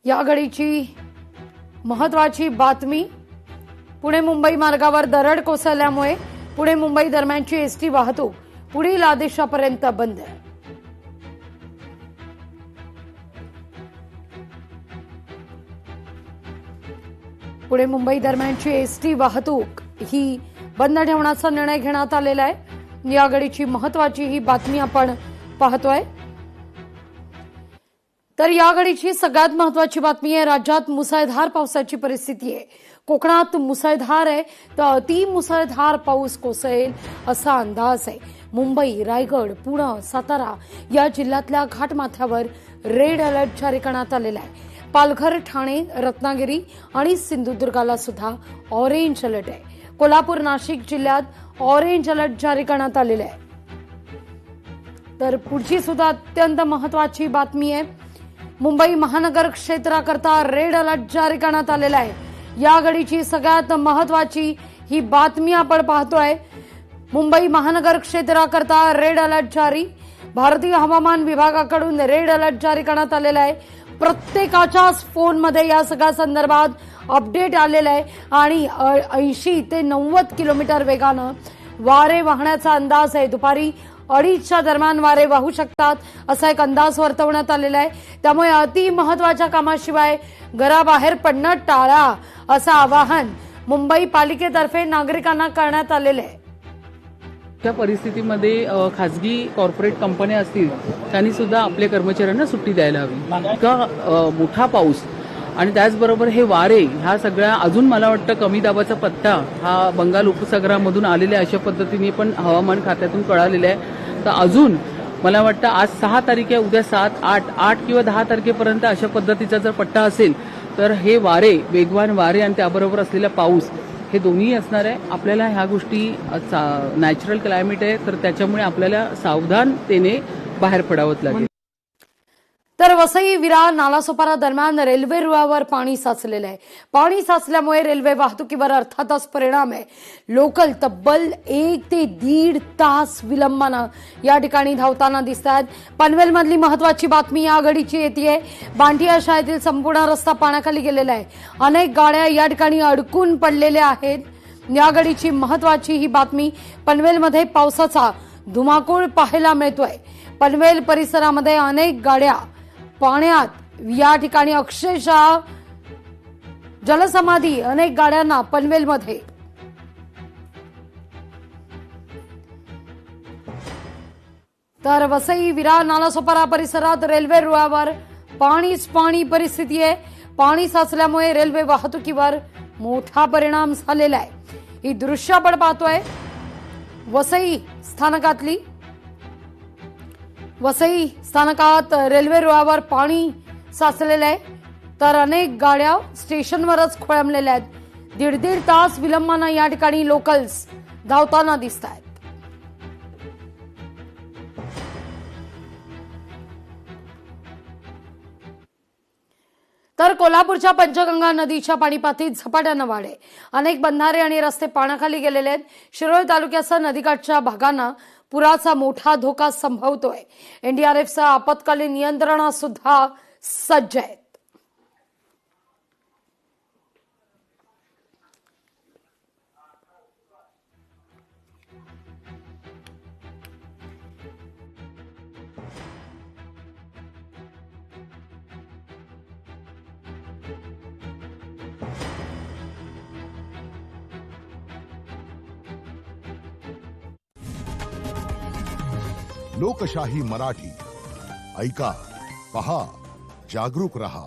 या घडीची महत्वाची बातमी. पुणे मुंबई मार्गावर दरड कोसळल्यामुळे पुणे मुंबई दरम्यानची एसटी वाहतूक पुढील आदेशापर्यंत बंद. पुणे मुंबई दरम्यानची एसटी वाहतूक ही बंद ठेवण्याचा निर्णय घेण्यात आलेला आहे. या घडीची महत्वाची ही बातमी आपण पाहतोय. तर या घडीची सगळ्यात महत्वाची बातमी आहे. राज्यात मुसळधार पावसाची परिस्थिती आहे. कोकणात मुसळधार आहे तर अति मुसळधार पाऊस कोसळेल असा अंदाज आहे. मुंबई, रायगड, पुणे, सातारा या जिल्ह्यातल्या घाटमाथ्यावर रेड अलर्ट जारी करण्यात आलेला आहे. पालघर, ठाणे, रत्नागिरी आणि सिंधुदुर्गाला सुद्धा ऑरेंज अलर्ट आहे. कोल्हापूर, नाशिक जिल्ह्यात ऑरेंज अलर्ट जारी करण्यात आलेला आहे. तर पुढची सुद्धा अत्यंत महत्वाची बातमी आहे. मुंबई महानगर क्षेत्राकरता रेड अलर्ट जारी करण्यात आलेला आहे. या घडीची सगळ्यात महत्वाची ही बातमी आपण पाहतोय. मुंबई महानगर क्षेत्राकरता रेड अलर्ट जारी. भारतीय हवामान विभागाकडून रेड अलर्ट जारी करण्यात आलेला आहे. प्रत्येकाच्याच फोनमध्ये या सगळ्या संदर्भात अपडेट आलेला आहे आणि 80 ते 90 किलोमीटर वेगानं वारे वाहण्याचा अंदाज आहे. दुपारी 2:30च्या दरम्यान वारे वाहू शकतात असा एक अंदाज वर्तवण्यात आलेला आहे. त्यामुळे अति महत्वाच्या कामाशिवाय घराबाहेर पडणं टाळा असं आवाहन मुंबई पालिकेतर्फे नागरिकांना करण्यात आलेलं आहे. त्या परिस्थितीमध्ये खासगी कॉर्पोरेट कंपन्या असतील त्यांनी सुद्धा आपल्या कर्मचाऱ्यांना सुट्टी द्यायला हवी. इतका मोठा पाऊस आणि त्याचबरोबर हे वारे ह्या सगळ्या अजून मला वाटतं कमी दाबाचा पट्टा हा बंगाल उपसागरामधून आलेला अशा पद्धतीने पण हवामान खात्यातून कळालेला आहे. तर अजून मला वाटतं आज 6 तारीख आहे, उद्या 7, 8 किंवा 10 तारखेपर्यंत अशा पद्धतीचा जर पट्टा असेल तर हे वारे, वेगवान वारे आणि त्याबरोबर असलेला पाऊस हे दोन्ही असणार आहे. आपल्याला ह्या गोष्टी नॅचरल क्लायमेट आहे तर त्याच्यामुळे आपल्याला सावधानतेने बाहेर पडावंच लागेल. तर वसई, विरार, नालासोपारा दरम्यान रेल्वे रुळावर पाणी साचलेलं आहे. पाणी साचल्यामुळे रेल्वे वाहतुकीवर अर्थातच परिणाम आहे. लोकल तब्बल 1 ते 1.5 तास विलंबानं या ठिकाणी धावताना दिसत आहेत. पनवेलमधली महत्वाची बातमी या घडीची येते. बांटिया शाळेतील संपूर्ण रस्ता पाण्याखाली गेलेला आहे. अनेक गाड्या या ठिकाणी अडकून पडलेल्या आहेत. या घडीची महत्वाची ही बातमी. पनवेलमध्ये पावसाचा धुमाकूळ पाहायला मिळतोय. पनवेल परिसरामध्ये अनेक गाड्या पाण्यात या ठिकाणी अक्षरशः जलसमाधी अनेक गाड्यांना पनवेलमध्ये. तर वसई, विरार, नालासोपारा परिसरात रेल्वे रुळावर पाणीच पाणी परिस्थिती आहे. पाणी साचल्यामुळे रेल्वे वाहतुकीवर मोठा परिणाम झालेला आहे. ही दृश्य आपण पाहतोय वसई स्थानकातली. वसई स्थानकात रेल्वे रुळावर पाणी साचलेलं आहे तर अनेक गाड्या स्टेशनवरच खोळंबलेल्या आहेत. 1.5 तास विलंबानं या ठिकाणी लोकल्स धावताना दिसत आहेत. तर कोल्हापूरच्या पंचगंगा नदीच्या पाणीपातळीत झपाट्यानं वाढ आहे. अनेक बंधारे आणि रस्ते पाण्याखाली गेलेले आहेत. शिरोळ तालुक्यासह नदीकाठच्या भागांना पुराचा मोठा धोका संभवतोय. एनडीआरएफचं आपत्कालीन नियंत्रण सुद्धा सज्ज आहेत. लोकशाही मराठी ऐका, पहा, जागरूक रहा.